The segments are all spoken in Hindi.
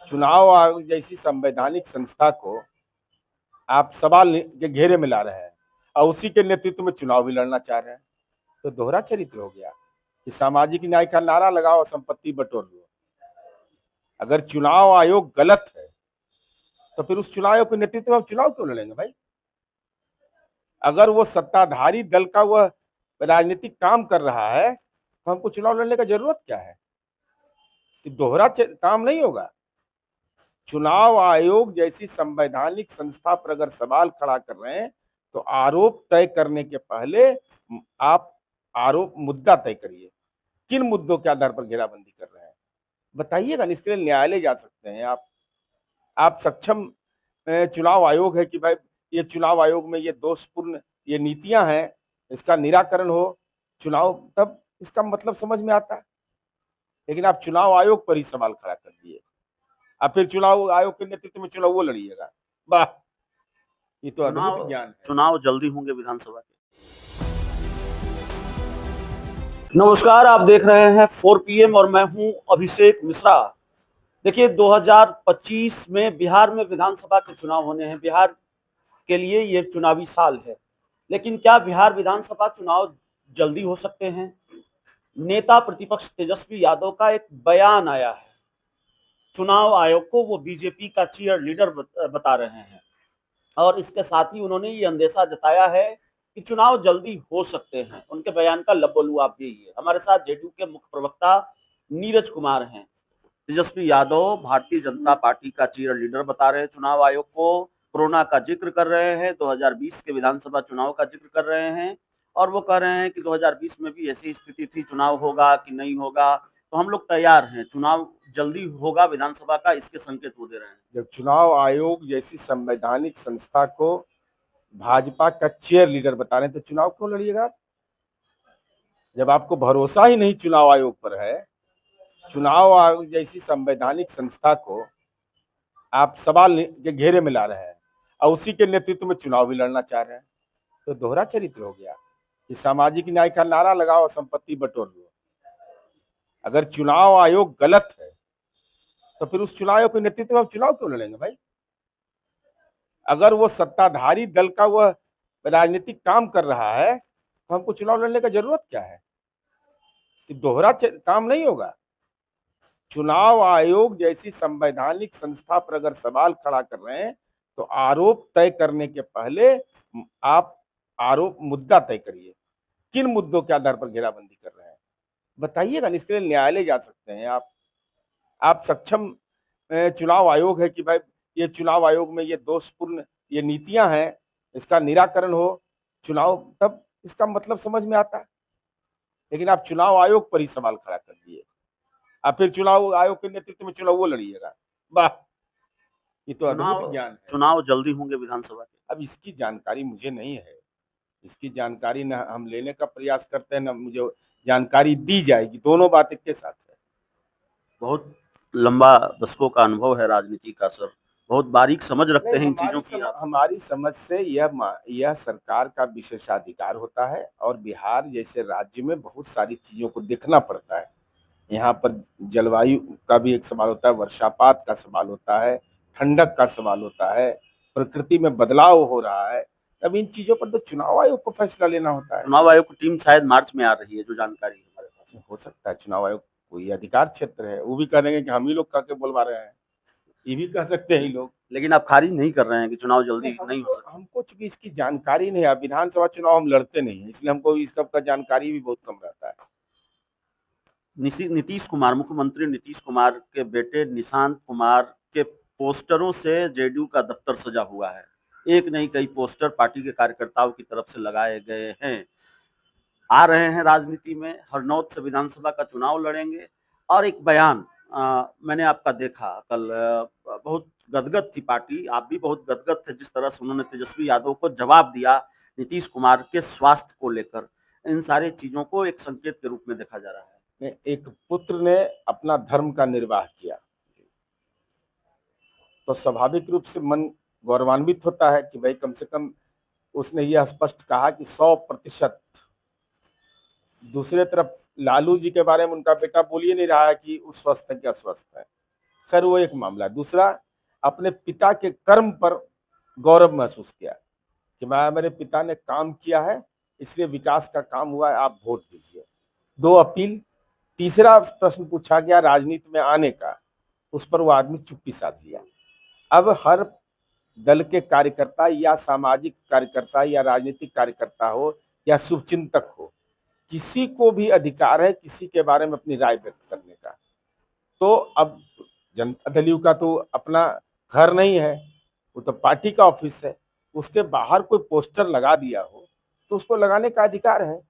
चुनाव आयोग जैसी संवैधानिक संस्था को आप सवाल के घेरे में ला रहे हैं और उसी के नेतृत्व में चुनाव भी लड़ना चाह रहे हैं, तो दोहरा चरित्र हो गया कि सामाजिक न्याय का नारा लगाओ, संपत्ति बटोर लो। अगर चुनाव आयोग गलत है तो फिर उस चुनाव आयोग के नेतृत्व में हम चुनाव क्यों लड़ेंगे भाई? अगर वो सत्ताधारी दल का वह राजनीतिक काम कर रहा है तो हमको चुनाव लड़ने का जरूरत क्या है? कि दोहरा काम नहीं होगा। चुनाव आयोग जैसी संवैधानिक संस्था पर अगर सवाल खड़ा कर रहे हैं तो आरोप तय करने के पहले आप आरोप मुद्दा तय करिए। किन मुद्दों के आधार पर घेराबंदी कर रहे हैं बताइएगा। इसके लिए न्यायालय जा सकते हैं आप सक्षम चुनाव आयोग है कि भाई ये चुनाव आयोग में ये दोषपूर्ण ये नीतियां हैं, इसका निराकरण हो चुनाव, तब इसका मतलब समझ में आता है। लेकिन आप चुनाव आयोग पर ही सवाल खड़ा कर दिए, अब फिर चुनाव आयोग के नेतृत्व में चुनाव वो लड़िएगा। वाह, ये तो अद्भुत ज्ञान है। चुनाव जल्दी होंगे विधानसभा के। नमस्कार, आप देख रहे हैं 4 PM और मैं हूं अभिषेक मिश्रा। देखिए, 2025 में बिहार में विधानसभा के चुनाव होने हैं। बिहार के लिए ये चुनावी साल है, लेकिन क्या बिहार विधानसभा चुनाव जल्दी हो सकते हैं? नेता प्रतिपक्ष तेजस्वी यादव का एक बयान आया है। चुनाव आयोग को वो बीजेपी का चीयर लीडर बता रहे हैं और इसके साथ ही उन्होंने ये अंदेशा जताया है कि चुनाव जल्दी हो सकते हैं। उनके बयान का लबोलुआब भी है। हमारे साथ जेडीयू के मुख्य प्रवक्ता नीरज कुमार हैं। तेजस्वी यादव भारतीय जनता पार्टी का चीयर लीडर बता रहे हैं चुनाव आयोग को, कोरोना का जिक्र कर रहे हैं, 2020 के विधानसभा चुनाव का जिक्र कर रहे हैं और वो कह रहे हैं कि 2020 में भी ऐसी स्थिति थी, चुनाव होगा कि नहीं होगा, तो हम लोग तैयार हैं, चुनाव जल्दी होगा विधानसभा का, इसके संकेत वो दे रहे हैं। जब चुनाव आयोग जैसी संवैधानिक संस्था को भाजपा का चेयर लीडर बता रहे हैं तो चुनाव क्यों लड़िएगा? जब आपको भरोसा ही नहीं चुनाव आयोग पर है, चुनाव आयोग जैसी संवैधानिक संस्था को आप सवाल के घेरे में ला रहे हैं और उसी के नेतृत्व में चुनाव भी लड़ना चाह रहे हैं, तो दोहरा चरित्र हो गया कि सामाजिक न्याय का नारा लगाओ, संपत्ति बटोर लो। अगर चुनाव आयोग गलत है तो फिर उस चुनाव आयोग के नेतृत्व में हम चुनाव क्यों लड़ेंगे भाई? अगर वो सत्ताधारी दल का वह राजनीतिक काम कर रहा है तो हमको चुनाव लड़ने का जरूरत क्या है? कि दोहरा काम नहीं होगा। चुनाव आयोग जैसी संवैधानिक संस्था पर अगर सवाल खड़ा कर रहे हैं तो आरोप तय करने के पहले आप आरोप मुद्दा तय करिए। किन मुद्दों के आधार पर घेराबंदी कर रहे हैं बताइएगा। इसके लिए न्यायालय जा सकते हैं आप सक्षम चुनाव आयोग है कि भाई ये चुनाव आयोग में ये दोषपूर्ण ये नीतियां हैं, इसका निराकरण हो चुनाव, तब इसका मतलब समझ में आता है। लेकिन आप चुनाव आयोग पर ही सवाल खड़ा कर दिए, अब फिर चुनाव आयोग के नेतृत्व में चुनाव वो लड़िएगा। वाह, ये तो अद्भुत ज्ञान है। चुनाव जल्दी होंगे विधानसभा के। अब इसकी जानकारी मुझे नहीं है, इसकी जानकारी न हम लेने का प्रयास करते हैं, न मुझे जानकारी दी जाएगी। दोनों बात एक के साथ है। बहुत लंबा दशकों का अनुभव है राजनीति का सर, बहुत बारीक समझ रखते हैं इन चीजों की। हमारी समझ से यह सरकार का विशेषाधिकार होता है और बिहार जैसे राज्य में बहुत सारी चीजों को देखना पड़ता है। यहाँ पर जलवायु का भी एक सवाल होता है, वर्षापात का सवाल होता है, ठंडक का सवाल होता है, प्रकृति में बदलाव हो रहा है। अब इन चीजों पर तो चुनाव आयोग को फैसला लेना होता है। चुनाव आयोग की टीम शायद मार्च में आ रही है, जो जानकारी हमारे पास हो सकता है। चुनाव आयोग कोई अधिकार क्षेत्र है, वो भी कहेंगे कि हम ही लोग करके बोलवा रहे हैं, ये भी कह सकते हैं लोग। लेकिन आप खारिज नहीं कर रहे हैं कि चुनाव जल्दी नहीं हो सकता? हमको चूंकि इसकी जानकारी नहीं है, विधानसभा चुनाव हम लड़ते नहीं है, इसलिए हमको इस सब का जानकारी भी बहुत कम रहता है। नीतीश कुमार, मुख्यमंत्री नीतीश कुमार के बेटे निशांत कुमार के पोस्टरों से जेडीयू का दफ्तर सजा हुआ है। एक नहीं कई पोस्टर पार्टी के कार्यकर्ताओं की तरफ से लगाए गए हैं। आ रहे हैं राजनीति में, हरनौत से विधानसभा का चुनाव लड़ेंगे। और एक बयान मैंने आपका देखा कल, बहुत गदगद थी पार्टी, आप भी बहुत गदगद थे जिस तरह से उन्होंने तेजस्वी यादव को जवाब दिया नीतीश कुमार के स्वास्थ्य को लेकर। इन सारी चीजों को एक संकेत के रूप में देखा जा रहा है। एक पुत्र ने अपना धर्म का निर्वाह किया तो स्वाभाविक रूप से मन गौरवान्वित होता है कि भाई कम से कम उसने यह स्पष्ट कहा कि 100%। दूसरे तरफ लालू जी के बारे में उनका बेटा बोल ही नहीं रहा है कि वो स्वस्थ है क्या स्वस्थ है। खैर वो एक मामला। दूसरा, अपने पिता के कर्म पर गौरव महसूस किया कि मेरे पिता ने काम किया है, इसलिए विकास का काम हुआ है, आप वोट दीजिए। 2 अपील। तीसरा प्रश्न पूछा गया राजनीति में आने का, उस पर वो आदमी चुप्पी साध लिया। अब हर दल के कार्यकर्ता या सामाजिक कार्यकर्ता या राजनीतिक कार्यकर्ता हो या शुभचिंतक हो, किसी को भी अधिकार है किसी के बारे में अपनी राय व्यक्त करने का। तो अब जनता दल यू का तो अपना घर नहीं है, वो तो पार्टी का ऑफिस है। उसके बाहर कोई पोस्टर लगा दिया हो तो उसको लगाने का अधिकार है,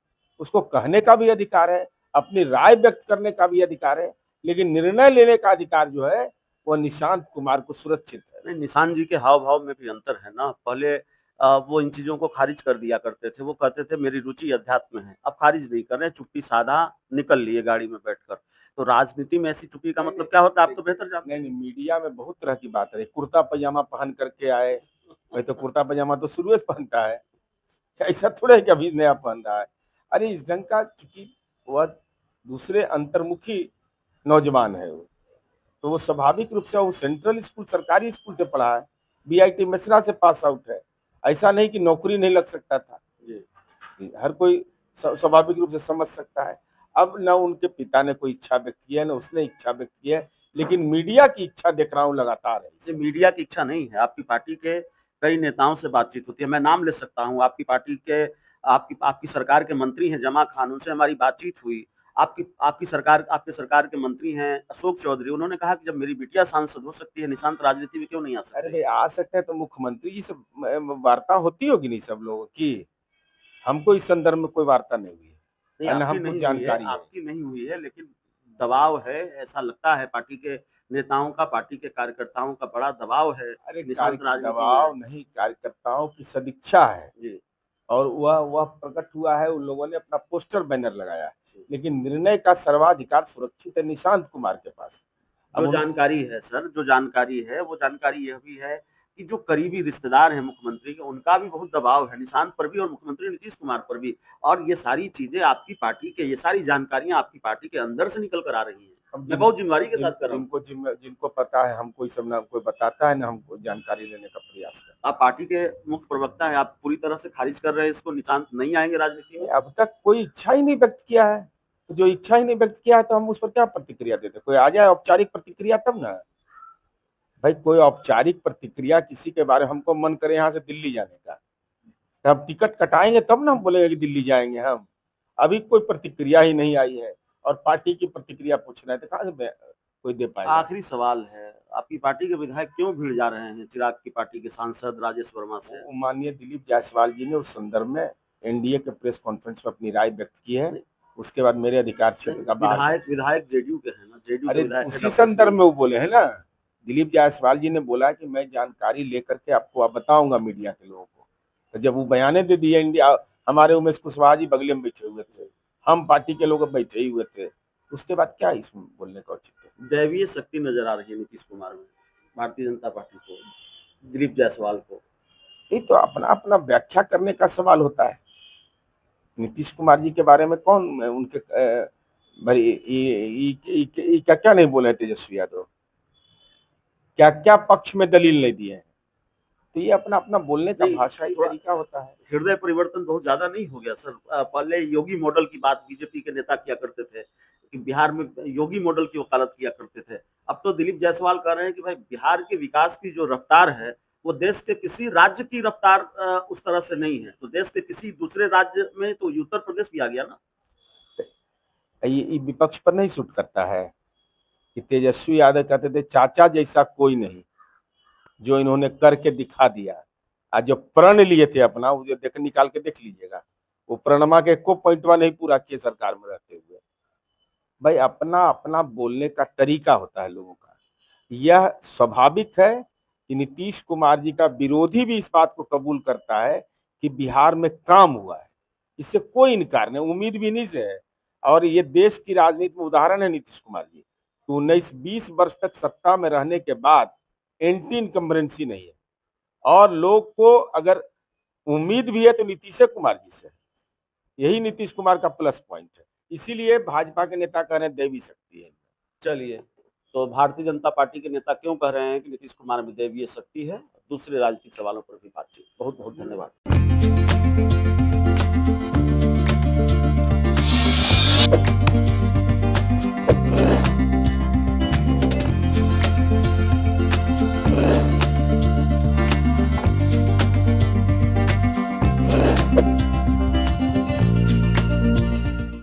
उसको कहने का भी अधिकार है, अपनी राय व्यक्त करने का भी अधिकार है, लेकिन निर्णय लेने का अधिकार जो है वो निशांत कुमार को सुरक्षित है। नहीं, निशांत जी के हाव भाव में भी अंतर है ना। पहले वो इन चीजों को खारिज कर दिया करते थे, वो कहते थे मेरी रुचि अध्यात्म है। अब खारिज नहीं कर रहे, चुप्पी साधा निकल लिए गाड़ी में बैठकर। तो राजनीति में ऐसी चुप्पी का मतलब क्या होता है, आप तो बेहतर जानते हैं। नहीं, मीडिया में बहुत तरह की बात है। कुर्ता पजामा पहन करके आए, भाई तो कुर्ता पजामा तो शुरू से पहनता है, ऐसा थोड़ा है कि अभी नया पहन रहा है। अरे इस ढंग का, चूंकि वह दूसरे अंतर्मुखी नौजवान है वो, तो वो स्वाभाविक रूप से वो सेंट्रल स्कूल, सरकारी स्कूल से पढ़ा है, बीआईटी मिश्रा से पास आउट है। ऐसा नहीं कि नौकरी नहीं लग सकता था, हर कोई स्वाभाविक रूप से समझ सकता है। अब न उनके पिता ने कोई इच्छा व्यक्त की है, न उसने इच्छा व्यक्त की है, लेकिन मीडिया की इच्छा देख रहा हूँ लगातार है। ये मीडिया की इच्छा नहीं है, आपकी पार्टी के कई नेताओं से बातचीत होती है, मैं नाम ले सकता हूँ। आपकी पार्टी के आपकी सरकार के मंत्री हैं जमा खान, उनसे हमारी बातचीत हुई। आपकी सरकार, आपके सरकार के मंत्री हैं अशोक चौधरी, उन्होंने कहा कि जब मेरी बिटिया सांसद हो सकती है, निशांत राजनीति में क्यों नहीं आ अरे सकते। भाई आ सकते हैं तो मुख्यमंत्री जी से वार्ता होती होगी नहीं सब लोगों की, हमको इस संदर्भ में कोई वार्ता नहीं हुई नहीं, है, न आपकी हमको नहीं हुई है, जानकारी है। आपकी नहीं हुई है, लेकिन दबाव है, ऐसा लगता है पार्टी के नेताओं का, पार्टी के कार्यकर्ताओं का बड़ा दबाव है अरे निशांत राजनीति दबाव में। नहीं, कार्यकर्ताओं की सदिच्छा है जी, और वह प्रकट हुआ है। उन लोगों ने अपना पोस्टर बैनर लगाया है, लेकिन निर्णय का सर्वाधिकार सुरक्षित है निशांत कुमार के पास। जो जानकारी है सर, जो जानकारी है वो जानकारी यह भी है कि जो करीबी रिश्तेदार हैं मुख्यमंत्री के, उनका भी बहुत दबाव है निशांत पर भी और मुख्यमंत्री नीतीश कुमार पर भी। और ये सारी चीजें आपकी पार्टी के, ये सारी जानकारियां आपकी पार्टी के अंदर से निकल कर आ रही हैं। मैं बहुत जिम्मेदारी के साथ कर रहा हूँ। जिनको पता है, हमको इस सब ना कोई बताता है ना हमको जानकारी लेने का प्रयास करता आप पार्टी के मुख्य प्रवक्ता हैं, आप पूरी तरह से खारिज कर रहे हैं इसको, निशांत नहीं आएंगे राजनीति में। है। अब तक कोई इच्छा ही नहीं व्यक्त किया है, तो जो इच्छा ही नहीं व्यक्त किया है तो हम उस पर क्या प्रतिक्रिया देते? कोई आ जाए औपचारिक प्रतिक्रिया तब ना। भाई कोई औपचारिक प्रतिक्रिया किसी के बारे में, हमको मन करे यहाँ से दिल्ली जाने का, तो हम टिकट कटाएंगे तब ना हम बोलेंगे कि दिल्ली जाएंगे हम। अभी कोई प्रतिक्रिया ही नहीं आई है और पार्टी की प्रतिक्रिया पूछ रहे हैं, तो कहाँ से कोई दे पाएगा? आखिरी सवाल है, आपकी पार्टी के विधायक क्यों भिड़ जा रहे हैं चिराग की पार्टी के सांसद राजेश वर्मा से। माननीय दिलीप जायसवाल जी ने उस संदर्भ में एनडीए के प्रेस कॉन्फ्रेंस में अपनी राय व्यक्त की है। उसके बाद मेरे अधिकार क्षेत्र का विधायक जेडीयू के हैं ना, जेडीयू के विधायक उसी संदर्भ में वो बोले हैं ना। दिलीप जायसवाल जी ने बोला कि मैं जानकारी लेकर के आपको बताऊंगा मीडिया के लोगों को। तो जब वो बयाने दे दिए, इंडिया हमारे उमेश कुशवाहा जी बगले में बैठे हुए थे, हम पार्टी के लोग बैठे ही हुए थे, उसके बाद क्या इसमें बोलने का उचित है? दैवीय शक्ति नजर आ रही है नीतीश कुमार में, भारतीय जनता पार्टी को, दिलीप जायसवाल को। ये तो अपना अपना व्याख्या करने का सवाल होता है। नीतीश कुमार जी के बारे में कौन उनके क्या क्या नहीं बोले तेजस्वी यादव, क्या क्या पक्ष में दलील नहीं दिए हैं। तो ये अपना अपना बोलने का भाषाई तरीका होता है। हृदय परिवर्तन बहुत ज्यादा नहीं हो गया सर? पहले योगी मॉडल की बात बीजेपी के नेता किया करते थे कि बिहार में योगी मॉडल की वकालत किया करते थे। अब तो दिलीप जायसवाल कह रहे हैं कि भाई बिहार के विकास की जो रफ्तार है वो देश के किसी राज्य की रफ्तार उस तरह से नहीं है। तो देश के किसी दूसरे राज्य में तो उत्तर प्रदेश भी आ गया ना। ये विपक्ष पर नहीं सूट करता है कि तेजस्वी यादव कहते थे चाचा जैसा कोई नहीं, जो इन्होंने करके दिखा दिया। आज जो प्रण लिए थे अपना, वो देख निकाल के देख लीजिएगा, वो प्रणमा के को पॉइंटवा नहीं पूरा किए सरकार में रहते हुए। भाई अपना अपना बोलने का तरीका होता है लोगों का। यह स्वाभाविक है कि नीतीश कुमार जी का विरोधी भी इस बात को कबूल करता है कि बिहार में काम हुआ है, इससे कोई इनकार नहीं, उम्मीद भी नहीं से है। और ये देश की राजनीति में उदाहरण है नीतीश कुमार जी, तो 19-20 वर्ष तक सत्ता में रहने के बाद एंटी इनकम्बरेंसी नहीं है, और लोग को अगर उम्मीद भी है तो नीतीश कुमार जी से। यही नीतीश कुमार का प्लस पॉइंट है, इसीलिए भाजपा के नेता कह रहे हैं दैवी शक्ति है। चलिए, तो भारतीय जनता पार्टी के नेता क्यों कह रहे हैं कि नीतीश कुमार में दैवीय शक्ति है, दूसरे राजनीतिक सवालों पर भी बातचीत। बहुत बहुत धन्यवाद।